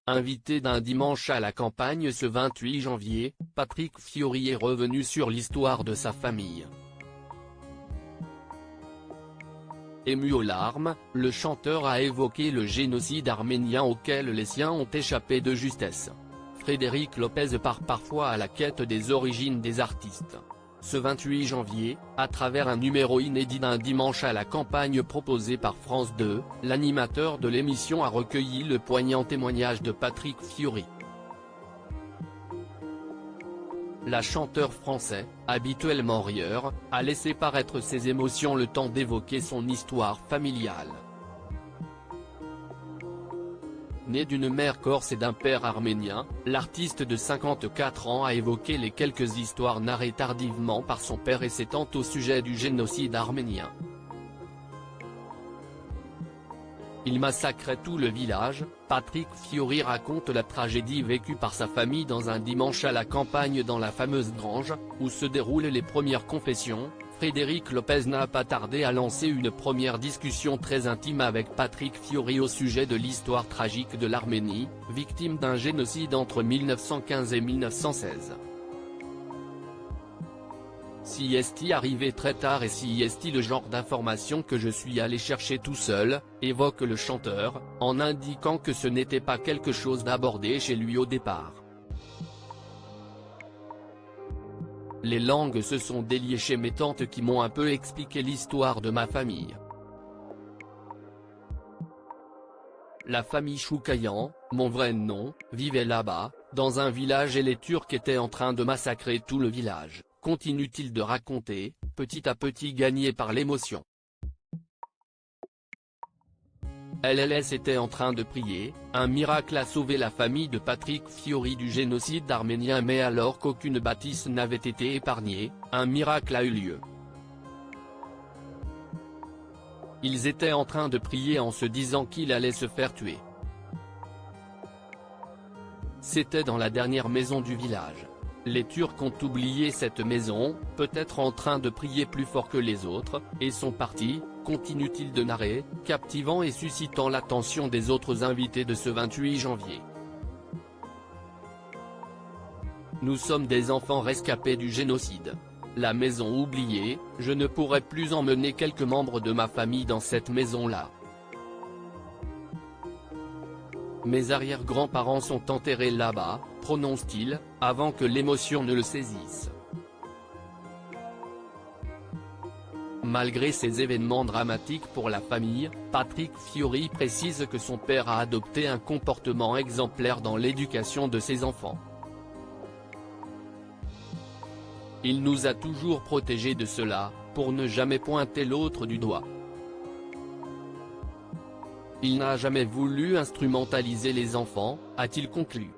invité d'un dimanche à la campagne ce 28 janvier, Patrick Fiori est revenu sur l'histoire de sa famille. Ému aux larmes, le chanteur a évoqué le génocide arménien auquel les siens ont échappé de justesse. Frédéric Lopez part parfois à la quête des origines des artistes. Ce 28 janvier, à travers un numéro inédit d'un dimanche à la campagne proposé par France 2, l'animateur de l'émission a recueilli le poignant témoignage de Patrick Fiori. La chanteur français, habituellement rieur, a laissé paraître ses émotions le temps d'évoquer son histoire familiale. Né d'une mère corse et d'un père arménien, l'artiste de 54 ans a évoqué les quelques histoires narrées tardivement par son père et s'étend au sujet du génocide arménien. Il massacrait tout le village. Patrick Fiori raconte la tragédie vécue par sa famille dans un dimanche à la campagne dans la fameuse grange, où se déroulent les premières confessions. Frédéric Lopez n'a pas tardé à lancer une première discussion très intime avec Patrick Fiori au sujet de l'histoire tragique de l'Arménie, victime d'un génocide entre 1915 et 1916. Si est-il arrivé très tard et si est-il le genre d'information que je suis allé chercher tout seul, évoque le chanteur, en indiquant que ce n'était pas quelque chose d'abordé chez lui au départ. Les langues se sont déliées chez mes tantes qui m'ont un peu expliqué l'histoire de ma famille. La famille Choukayan, mon vrai nom, vivait là-bas, dans un village et les Turcs étaient en train de massacrer tout le village, continue-t-il de raconter, petit à petit gagné par l'émotion. LLS était en train de prier, un miracle a sauvé la famille de Patrick Fiori du génocide arménien mais alors qu'aucune bâtisse n'avait été épargnée, un miracle a eu lieu. Ils étaient en train de prier en se disant qu'il allait se faire tuer. C'était dans la dernière maison du village. Les Turcs ont oublié cette maison, peut-être en train de prier plus fort que les autres, et sont partis, continue-t-il de narrer, captivant et suscitant l'attention des autres invités de ce 28 janvier. Nous sommes des enfants rescapés du génocide. La maison oubliée, je ne pourrais plus emmener quelques membres de ma famille dans cette maison-là. Mes arrière-grands-parents sont enterrés là-bas, prononce-t-il, avant que l'émotion ne le saisisse. Malgré ces événements dramatiques pour la famille, Patrick Fiori précise que son père a adopté un comportement exemplaire dans l'éducation de ses enfants. Il nous a toujours protégés de cela, pour ne jamais pointer l'autre du doigt. Il n'a jamais voulu instrumentaliser les enfants, a-t-il conclu.